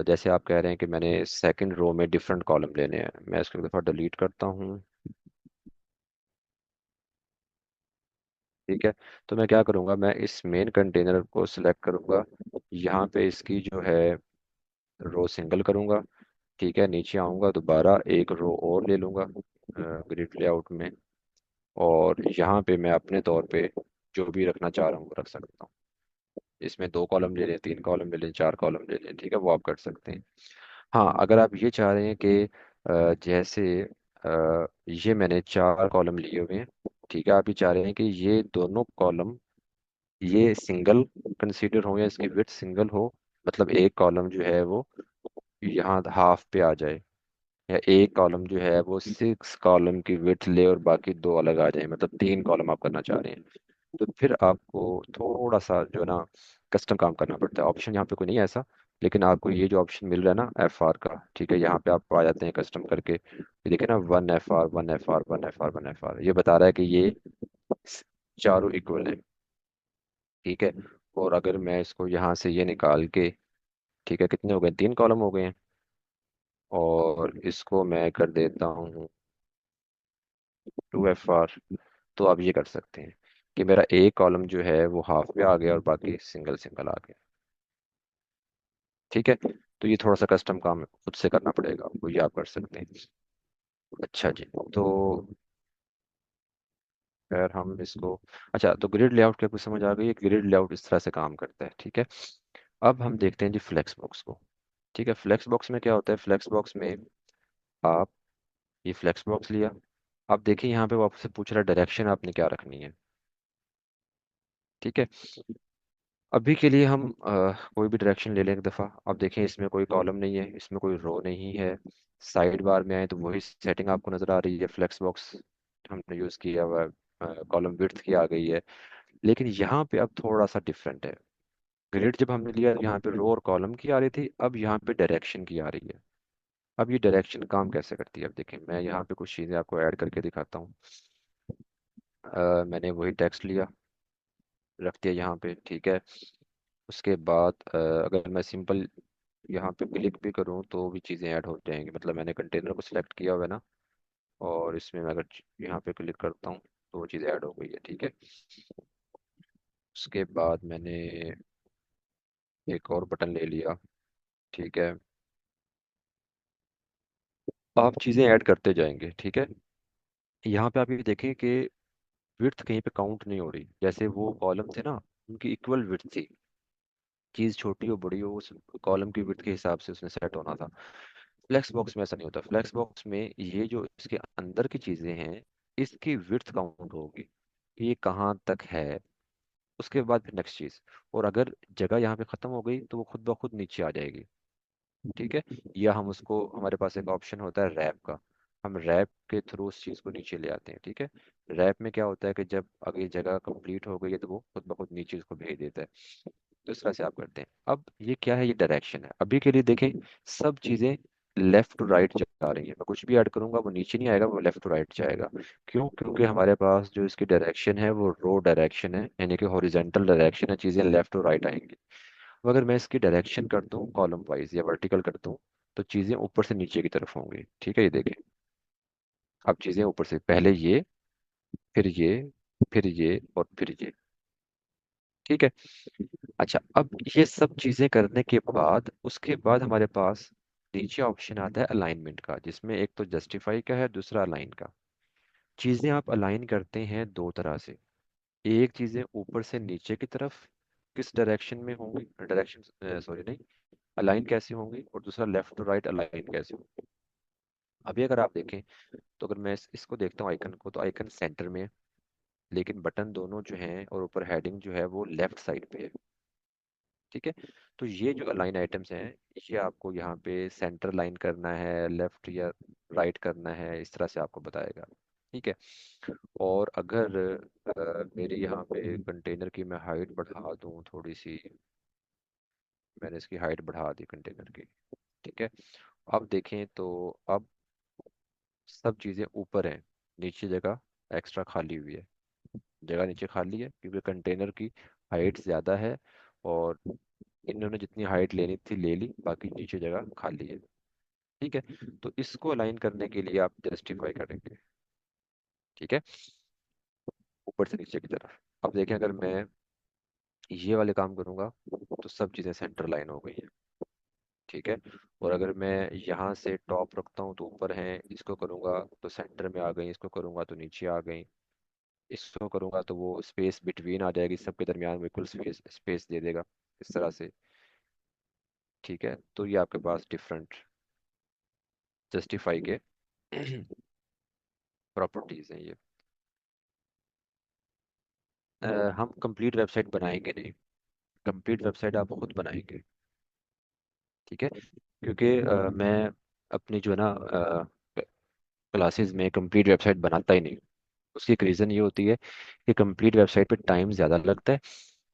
जैसे आप कह रहे हैं कि मैंने सेकंड रो में डिफरेंट कॉलम लेने हैं, मैं इसको एक दफ़ा डिलीट करता हूँ, ठीक है। तो मैं क्या करूँगा, मैं इस मेन कंटेनर को सिलेक्ट करूँगा, यहाँ पे इसकी जो है रो सिंगल करूँगा, ठीक है। नीचे आऊँगा, दोबारा एक रो और ले लूँगा ग्रिड लेआउट में, और यहाँ पे मैं अपने तौर पे जो भी रखना चाह रहा हूँ वो रख सकता हूँ। इसमें दो कॉलम ले लें, तीन कॉलम ले लें, चार कॉलम ले लें, ठीक है, वो आप कर सकते हैं। हाँ, अगर आप ये चाह रहे हैं कि जैसे ये मैंने चार कॉलम लिए हुए हैं, ठीक है। आप ये चाह रहे हैं कि ये दोनों कॉलम ये सिंगल कंसीडर हो या इसकी विड्थ सिंगल हो, मतलब एक कॉलम जो है वो यहाँ हाफ पे आ जाए, या एक कॉलम जो है वो 6 कॉलम की विड्थ ले और बाकी दो अलग आ जाए, मतलब तीन कॉलम आप करना चाह रहे हैं। तो फिर आपको थोड़ा सा जो है ना कस्टम काम करना पड़ता है। ऑप्शन यहाँ पे कोई नहीं है ऐसा, लेकिन आपको ये जो ऑप्शन मिल रहा है ना FR का, ठीक है, यहाँ पे आप आ जाते हैं कस्टम करके, ये देखिए ना 1 FR 1 FR 1 FR 1 FR, ये बता रहा है कि ये चारों इक्वल है, ठीक है। और अगर मैं इसको यहाँ से ये निकाल के, ठीक है, कितने हो गए, तीन कॉलम हो गए हैं, और इसको मैं कर देता हूँ 2 FR, तो आप ये कर सकते हैं कि मेरा एक कॉलम जो है वो हाफ पे आ गया और बाकी सिंगल सिंगल आ गया, ठीक है। तो ये थोड़ा सा कस्टम काम खुद से करना पड़ेगा आपको, ये आप कर सकते हैं। अच्छा जी, तो खैर हम इसको, अच्छा, तो ग्रिड लेआउट क्या कुछ समझ आ गई है। ग्रिड लेआउट इस तरह से काम करता है, ठीक है। अब हम देखते हैं जी फ्लेक्स बॉक्स को, ठीक है। फ्लेक्स बॉक्स में क्या होता है, फ्लेक्स बॉक्स में आप ये फ्लेक्स बॉक्स लिया। अब देखिए यहाँ पे वो आपसे पूछ रहा है डायरेक्शन आपने क्या रखनी है। ठीक है, अभी के लिए हम कोई भी डायरेक्शन ले लें एक दफ़ा। अब देखें इसमें कोई कॉलम नहीं है, इसमें कोई रो नहीं है। साइड बार में आए तो वही सेटिंग आपको नज़र आ रही है, फ्लेक्स बॉक्स हमने यूज़ किया हुआ है, कॉलम विड्थ की आ गई है। लेकिन यहाँ पे अब थोड़ा सा डिफरेंट है। ग्रिड जब हमने लिया यहाँ पे रो और कॉलम की आ रही थी, अब यहाँ पे डायरेक्शन की आ रही है। अब ये डायरेक्शन काम कैसे करती है, अब देखें मैं यहाँ पे कुछ चीज़ें आपको ऐड करके दिखाता हूँ। मैंने वही टेक्स्ट लिया, रख दिया यहाँ पे, ठीक है। उसके बाद अगर मैं सिंपल यहाँ पे क्लिक भी करूँ तो भी चीज़ें ऐड हो जाएंगी। मतलब मैंने कंटेनर को सिलेक्ट किया हुआ है ना, और इसमें मैं अगर यहाँ पे क्लिक करता हूँ तो वो चीज़ें ऐड हो गई है, ठीक है। उसके बाद मैंने एक और बटन ले लिया, ठीक है। आप चीज़ें ऐड करते जाएंगे, ठीक है। यहाँ पे आप ये देखें कि विड्थ कहीं पे काउंट नहीं हो रही। जैसे वो कॉलम थे ना, उनकी इक्वल विड्थ थी, चीज़ छोटी हो बड़ी हो उस कॉलम की विड्थ के हिसाब से उसने सेट होना था। फ्लेक्स बॉक्स में ऐसा नहीं होता। फ्लेक्स बॉक्स में ये जो इसके अंदर की चीज़ें हैं, इसकी विड्थ काउंट होगी, ये कहाँ तक है। उसके बाद फिर नेक्स्ट चीज़, और अगर जगह यहाँ पे ख़त्म हो गई तो वो खुद ब खुद नीचे आ जाएगी, ठीक है। या हम उसको, हमारे पास एक ऑप्शन होता है रैप का, हम रैप के थ्रू उस चीज़ को नीचे ले आते हैं, ठीक है। रैप में क्या होता है कि जब अगर ये जगह कंप्लीट हो गई है तो वो खुद ब खुद नीचे उसको भेज देता है। तो इस तरह से आप करते हैं। अब ये क्या है, ये डायरेक्शन है। अभी के लिए देखें, सब चीज़ें लेफ्ट टू राइट जा रही है। मैं कुछ भी ऐड करूंगा वो नीचे नहीं आएगा, वो लेफ्ट टू राइट जाएगा। क्यों? क्योंकि हमारे पास जो इसकी डायरेक्शन है वो रो डायरेक्शन है, यानी कि हॉरिजेंटल डायरेक्शन है, चीज़ें लेफ्ट टू राइट आएंगी। अब अगर मैं इसकी डायरेक्शन कर दूं कॉलम वाइज या वर्टिकल कर दूं, तो चीज़ें ऊपर से नीचे की तरफ होंगी, ठीक है। ये देखें, अब चीज़ें ऊपर से, पहले ये, फिर ये, फिर ये, और फिर ये, ठीक है। अच्छा, अब ये सब चीजें करने के बाद, उसके बाद हमारे पास नीचे ऑप्शन आता है अलाइनमेंट का, जिसमें एक तो जस्टिफाई का है, दूसरा अलाइन का। चीजें आप अलाइन करते हैं दो तरह से। एक चीजें ऊपर से नीचे की तरफ किस डायरेक्शन में होंगी, डायरेक्शन सॉरी नहीं, अलाइन कैसी होंगी, और दूसरा लेफ्ट टू राइट अलाइन कैसी होंगी। अभी अगर आप देखें, तो अगर मैं इसको देखता हूँ आइकन को, तो आइकन सेंटर में है, लेकिन बटन दोनों जो हैं और ऊपर हेडिंग जो है वो लेफ्ट साइड पे है, ठीक है। तो ये जो अलाइन आइटम्स हैं, ये आपको यहाँ पे सेंटर लाइन करना है, लेफ्ट या राइट करना है, इस तरह से आपको बताएगा, ठीक है। और अगर मेरे यहाँ पे कंटेनर की मैं हाइट बढ़ा दूँ थोड़ी सी, मैंने इसकी हाइट बढ़ा दी कंटेनर की, ठीक है। अब देखें तो अब सब चीज़ें ऊपर हैं, नीचे जगह एक्स्ट्रा खाली हुई है। जगह नीचे खाली है क्योंकि कंटेनर की हाइट ज़्यादा है, और इन्होंने जितनी हाइट लेनी थी ले ली, बाकी नीचे जगह खाली है, ठीक है। तो इसको अलाइन करने के लिए आप जस्टिफाई करेंगे, ठीक है, ऊपर से नीचे की तरफ। अब देखें, अगर मैं ये वाले काम करूंगा तो सब चीज़ें सेंटर लाइन हो गई है, ठीक है। और अगर मैं यहाँ से टॉप रखता हूँ तो ऊपर हैं, इसको करूँगा तो सेंटर में आ गई, इसको करूँगा तो नीचे आ गई, इसको करूँगा तो वो स्पेस बिटवीन आ जाएगी, सबके दरमियान बिल्कुल स्पेस स्पेस दे देगा, इस तरह से, ठीक है। तो ये आपके पास डिफरेंट जस्टिफाई के प्रॉपर्टीज हैं ये। हम कंप्लीट वेबसाइट बनाएंगे नहीं, कंप्लीट वेबसाइट आप खुद बनाएंगे, ठीक है। क्योंकि मैं अपनी जो है ना क्लासेस में कंप्लीट वेबसाइट बनाता ही नहीं। उसकी एक रीज़न ये होती है कि कंप्लीट वेबसाइट पे टाइम ज़्यादा लगता है,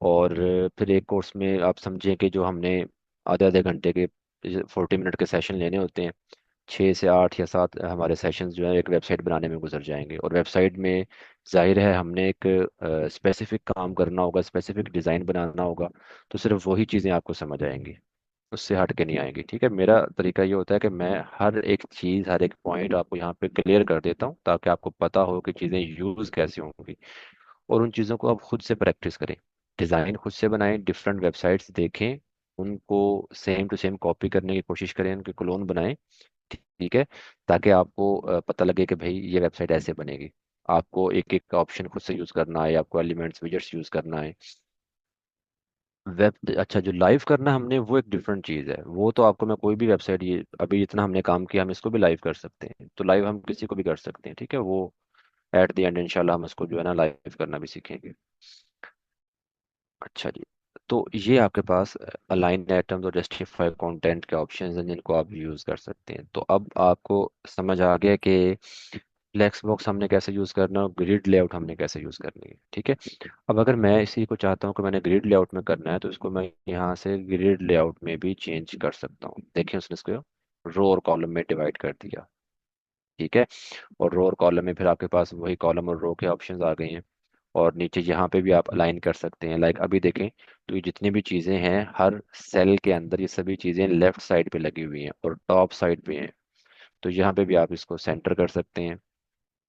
और फिर एक कोर्स में आप समझें कि जो हमने आधे आधे घंटे के 40 मिनट के सेशन लेने होते हैं, 6 से 8 या 7 हमारे सेशंस जो है एक वेबसाइट बनाने में गुजर जाएंगे। और वेबसाइट में जाहिर है हमने एक स्पेसिफिक काम करना होगा, स्पेसिफिक डिज़ाइन बनाना होगा, तो सिर्फ वही चीज़ें आपको समझ आएंगी, उससे हट के नहीं आएंगी, ठीक है। मेरा तरीका ये होता है कि मैं हर एक चीज़, हर एक पॉइंट आपको यहाँ पे क्लियर कर देता हूँ, ताकि आपको पता हो कि चीज़ें यूज़ कैसे होंगी, और उन चीज़ों को आप खुद से प्रैक्टिस करें, डिज़ाइन खुद से बनाएं, डिफरेंट वेबसाइट्स देखें, उनको सेम टू सेम कॉपी करने की कोशिश करें, उनके क्लोन बनाएं, ठीक है। ताकि आपको पता लगे कि भाई ये वेबसाइट ऐसे बनेगी। आपको एक एक ऑप्शन खुद से यूज़ करना है, आपको एलिमेंट्स विजेट्स यूज़ करना है। वेब, अच्छा, जो लाइव करना हमने वो एक डिफरेंट चीज़ है। वो तो आपको मैं कोई भी वेबसाइट, ये अभी जितना हमने काम किया हम इसको भी लाइव कर सकते हैं, तो लाइव हम किसी को भी कर सकते हैं, ठीक है। वो एट द एंड इंशाल्लाह हम इसको जो है ना लाइव करना भी सीखेंगे। अच्छा जी, तो ये आपके पास अलाइन एटम्स और जस्टिफाई कंटेंट के ऑप्शंस हैं जिनको आप यूज़ कर सकते हैं। तो अब आपको समझ आ गया कि फ्लेक्स बॉक्स हमने कैसे यूज़ करना है और ग्रिड लेआउट हमने कैसे यूज़ करनी है, ठीक है। अब अगर मैं इसी को चाहता हूँ कि मैंने ग्रिड लेआउट में करना है, तो इसको मैं यहाँ से ग्रिड लेआउट में भी चेंज कर सकता हूँ। देखिए उसने इसको रो और कॉलम में डिवाइड कर दिया, ठीक है। और रो और कॉलम में फिर आपके पास वही कॉलम और रो के ऑप्शंस आ गए हैं। और नीचे यहाँ पे भी आप अलाइन कर सकते हैं। लाइक अभी देखें, तो ये जितनी भी चीज़ें हैं हर सेल के अंदर, ये सभी चीज़ें लेफ्ट साइड पे लगी हुई हैं और टॉप साइड पे हैं। तो यहाँ पे भी आप इसको सेंटर कर सकते हैं,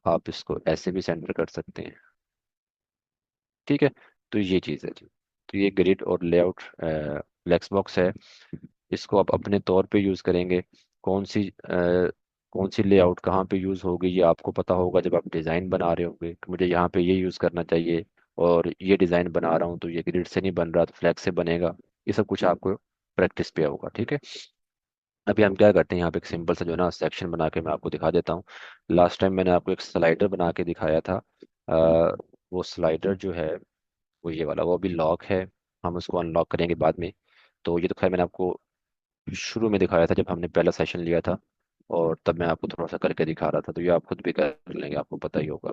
आप इसको ऐसे भी सेंटर कर सकते हैं, ठीक है। तो ये चीज़ है जी। तो ये ग्रिड और लेआउट फ्लेक्स बॉक्स है। इसको आप अपने तौर पे यूज़ करेंगे। कौन सी लेआउट कहाँ पे यूज़ होगी ये आपको पता होगा जब आप डिज़ाइन बना रहे होंगे कि मुझे यहाँ पे ये यूज़ करना चाहिए, और ये डिज़ाइन बना रहा हूँ तो ये ग्रिड से नहीं बन रहा तो फ्लैक्स से बनेगा। ये सब कुछ आपको प्रैक्टिस पे होगा, ठीक है। अभी हम क्या करते हैं, यहाँ पे एक सिंपल सा जो है ना सेक्शन बना के मैं आपको दिखा देता हूँ। लास्ट टाइम मैंने आपको एक स्लाइडर बना के दिखाया था। वो स्लाइडर जो है वो ये वाला, वो अभी लॉक है, हम उसको अनलॉक करेंगे बाद में। तो ये तो खैर मैंने आपको शुरू में दिखाया था जब हमने पहला सेशन लिया था, और तब मैं आपको थोड़ा सा करके दिखा रहा था, तो ये आप खुद भी कर लेंगे, आपको पता ही होगा।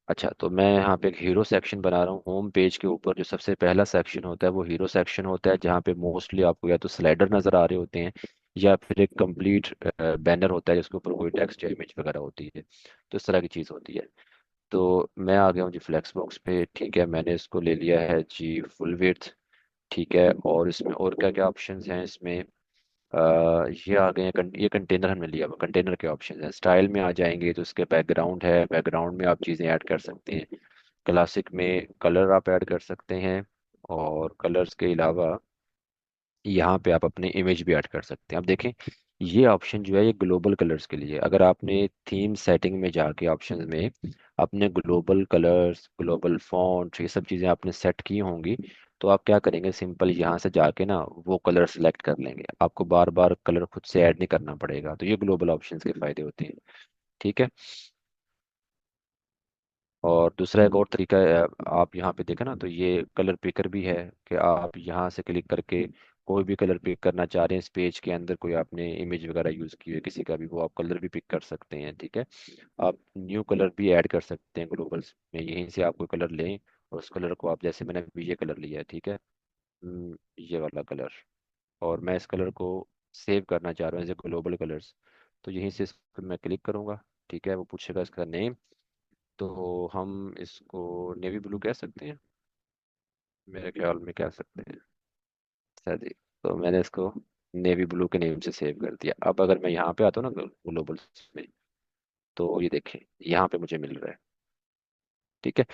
अच्छा, तो मैं यहाँ पे एक हीरो सेक्शन बना रहा हूँ। होम पेज के ऊपर जो सबसे पहला सेक्शन होता है वो हीरो सेक्शन होता है, जहाँ पे मोस्टली आपको या तो स्लाइडर नज़र आ रहे होते हैं या फिर एक कंप्लीट बैनर होता है जिसके ऊपर कोई टेक्स्ट या इमेज वगैरह होती है। तो इस तरह की चीज़ होती है। तो मैं आ गया हूँ जी फ्लेक्स बॉक्स पे, ठीक है। मैंने इसको ले लिया है जी फुल विड्थ, ठीक है। और इसमें और क्या क्या ऑप्शंस हैं इसमें, ये आ गए हैं ये कंटेनर हमने लिया हुआ, कंटेनर के ऑप्शन हैं। स्टाइल में आ जाएंगे तो इसके बैकग्राउंड है, बैकग्राउंड में आप चीज़ें ऐड कर सकते हैं। क्लासिक में कलर आप ऐड कर सकते हैं, और कलर्स के अलावा यहाँ पे आप अपने इमेज भी ऐड कर सकते हैं। अब देखें, ये ऑप्शन जो है ये ग्लोबल कलर्स के लिए। अगर आपने थीम सेटिंग में जाके ऑप्शंस में अपने ग्लोबल कलर्स, ग्लोबल फॉन्ट, ये सब चीज़ें आपने सेट की होंगी, तो आप क्या करेंगे, सिंपल यहाँ से जाके ना वो कलर सेलेक्ट कर लेंगे, आपको बार बार कलर खुद से ऐड नहीं करना पड़ेगा। तो ये ग्लोबल ऑप्शंस के फायदे होते हैं, ठीक है। और दूसरा एक और तरीका है, आप यहाँ पे देखें ना, तो ये कलर पिकर भी है कि आप यहाँ से क्लिक करके कोई भी कलर पिक करना चाह रहे हैं। इस पेज के अंदर कोई आपने इमेज वगैरह यूज़ की है किसी का भी, वो आप कलर भी पिक कर सकते हैं, ठीक है। आप न्यू कलर भी ऐड कर सकते हैं ग्लोबल्स में, यहीं से आप कोई कलर लें और उस कलर को आप, जैसे मैंने अभी ये कलर लिया है, ठीक है। ये वाला कलर, और मैं इस कलर को सेव करना चाह रहा हूँ एज ए ग्लोबल कलर्स। तो यहीं से इस पर मैं क्लिक करूँगा, ठीक है। वो पूछेगा इसका नेम, तो हम इसको नेवी ब्लू कह सकते हैं, मेरे ख्याल में कह सकते हैं। अच्छा जी, तो मैंने इसको नेवी ब्लू के नेम से सेव कर दिया। अब अगर मैं यहाँ पे आता हूँ ना ग्लोबल में, तो ये देखें यहाँ पे मुझे मिल रहा है, ठीक है।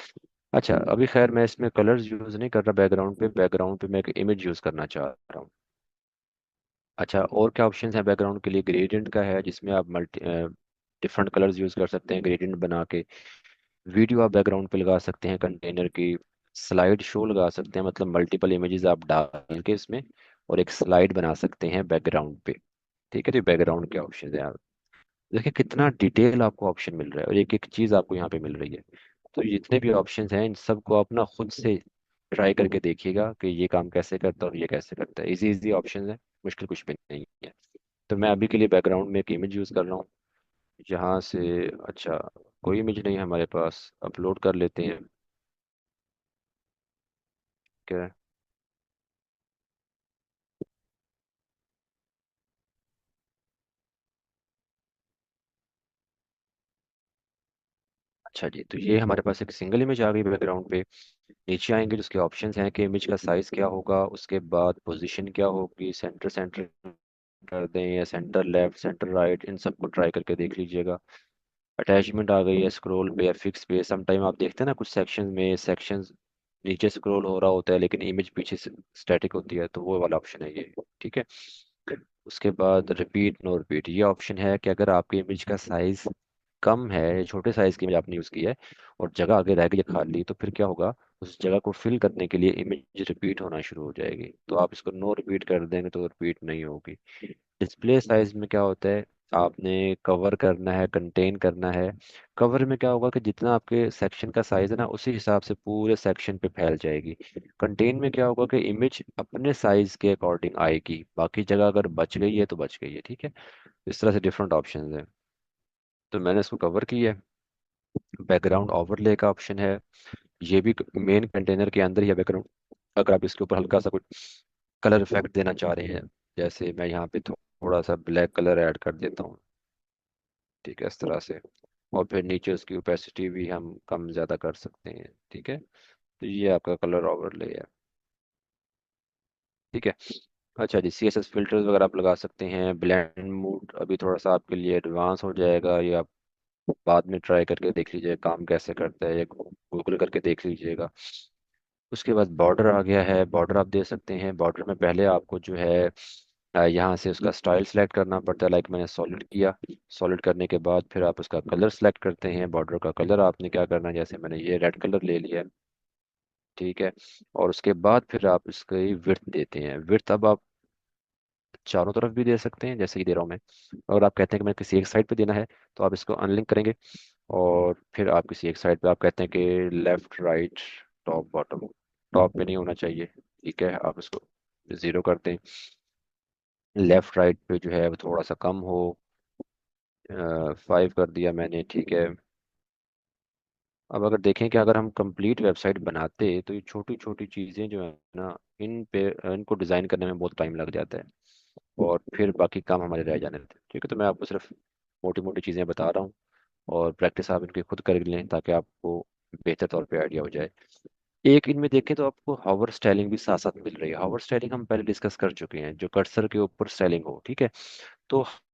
अच्छा, अभी खैर मैं इसमें कलर्स यूज़ नहीं कर रहा, बैकग्राउंड पे मैं एक इमेज यूज़ करना चाह रहा हूँ। अच्छा, और क्या ऑप्शंस हैं बैकग्राउंड के लिए, ग्रेडियंट का है जिसमें आप मल्टी डिफरेंट कलर्स यूज़ कर सकते हैं ग्रेडियंट बना के। वीडियो आप बैकग्राउंड पे लगा सकते हैं कंटेनर की। स्लाइड शो लगा सकते हैं, मतलब मल्टीपल इमेजेस आप डाल के इसमें और एक स्लाइड बना सकते हैं बैकग्राउंड पे, ठीक है। तो बैकग्राउंड के ऑप्शन है आप देखिए कितना डिटेल आपको ऑप्शन मिल रहा है और एक एक चीज़ आपको यहाँ पे मिल रही है। तो जितने भी ऑप्शन हैं इन सबको आप ना खुद से ट्राई करके देखिएगा कि ये काम कैसे करता है और ये कैसे करता है। इजी इजी ऑप्शन है, मुश्किल कुछ भी नहीं है। तो मैं अभी के लिए बैकग्राउंड में एक इमेज यूज़ कर रहा हूँ यहाँ से। अच्छा, कोई इमेज नहीं है हमारे पास, अपलोड कर लेते हैं, क्या। अच्छा जी, तो ये हमारे पास एक सिंगल इमेज आ गई बैकग्राउंड पे। नीचे आएंगे तो उसके ऑप्शंस हैं कि इमेज का साइज क्या होगा, उसके बाद पोजीशन क्या होगी, सेंटर सेंटर कर दें या सेंटर लेफ्ट सेंटर राइट, इन सबको ट्राई करके देख लीजिएगा। अटैचमेंट आ गई है, स्क्रॉल पे या फिक्स पे। सम टाइम आप देखते हैं ना कुछ सेक्शंस नीचे स्क्रॉल हो रहा होता है लेकिन इमेज पीछे से स्टैटिक होती है, तो वो वाला ऑप्शन है ये, ठीक है। उसके बाद रिपीट नो रिपीट, ये ऑप्शन है कि अगर आपके इमेज का साइज कम है, छोटे साइज की इमेज आपने यूज़ की है और जगह आगे रह गई है खाली, तो फिर क्या होगा, उस जगह को फिल करने के लिए इमेज रिपीट होना शुरू हो जाएगी। तो आप इसको नो रिपीट कर देंगे तो रिपीट नहीं होगी। डिस्प्ले साइज में क्या होता है, आपने कवर करना है, कंटेन करना है। कवर में क्या होगा कि जितना आपके सेक्शन का साइज है ना, उसी हिसाब से पूरे सेक्शन पे फैल जाएगी। कंटेन में क्या होगा कि इमेज अपने साइज के अकॉर्डिंग आएगी, बाकी जगह अगर बच गई है तो बच गई है, ठीक है। इस तरह से डिफरेंट ऑप्शंस हैं। तो मैंने इसको कवर किया है। बैकग्राउंड ओवरले का ऑप्शन है, ये भी मेन कंटेनर के अंदर ही है बैकग्राउंड। अगर आप इसके ऊपर हल्का सा कुछ कलर इफेक्ट देना चाह रहे हैं, जैसे मैं यहाँ पे थोड़ा सा ब्लैक कलर ऐड कर देता हूँ, ठीक है, इस तरह से। और फिर नीचे उसकी ओपेसिटी भी हम कम ज़्यादा कर सकते हैं, ठीक है। तो ये आपका कलर ओवरले है, ठीक है। अच्छा जी, CSS फिल्टर्स वगैरह आप लगा सकते हैं। ब्लेंड मूड अभी थोड़ा सा आपके लिए एडवांस हो जाएगा, ये आप बाद में ट्राई करके देख लीजिए काम कैसे करता है, या गूगल करके देख लीजिएगा। उसके बाद बॉर्डर आ गया है, बॉर्डर आप दे सकते हैं। बॉर्डर में पहले आपको जो है यहाँ से उसका स्टाइल सेलेक्ट करना पड़ता है, लाइक मैंने सॉलिड किया। सॉलिड करने के बाद फिर आप उसका कलर सेलेक्ट करते हैं। बॉर्डर का कलर आपने क्या करना है, जैसे मैंने ये रेड कलर ले लिया, ठीक है। और उसके बाद फिर आप इसकी विड्थ देते हैं। विड्थ अब आप चारों तरफ भी दे सकते हैं जैसे कि दे रहा हूँ मैं। अगर आप कहते हैं कि मैं किसी एक साइड पे देना है, तो आप इसको अनलिंक करेंगे और फिर आप किसी एक साइड पे आप कहते हैं कि left right top bottom, top पे नहीं होना चाहिए, ठीक है। आप इसको ज़ीरो करते हैं। लेफ्ट राइट पे जो है वो थोड़ा सा कम हो, 5 कर दिया मैंने, ठीक है। अब अगर देखें कि अगर हम कंप्लीट वेबसाइट बनाते तो ये छोटी छोटी चीज़ें जो है ना, इन पे इनको डिज़ाइन करने में बहुत टाइम लग जाता है और फिर बाकी काम हमारे रह जाने थे, ठीक है। तो मैं आपको सिर्फ मोटी मोटी चीज़ें बता रहा हूँ और प्रैक्टिस आप इनकी खुद कर लें ताकि आपको बेहतर तौर पे आइडिया हो जाए। एक इनमें देखें तो आपको हावर स्टाइलिंग भी साथ साथ मिल रही है। हावर स्टाइलिंग हम पहले डिस्कस कर चुके हैं, जो कर्सर के ऊपर स्टाइलिंग हो, ठीक है। तो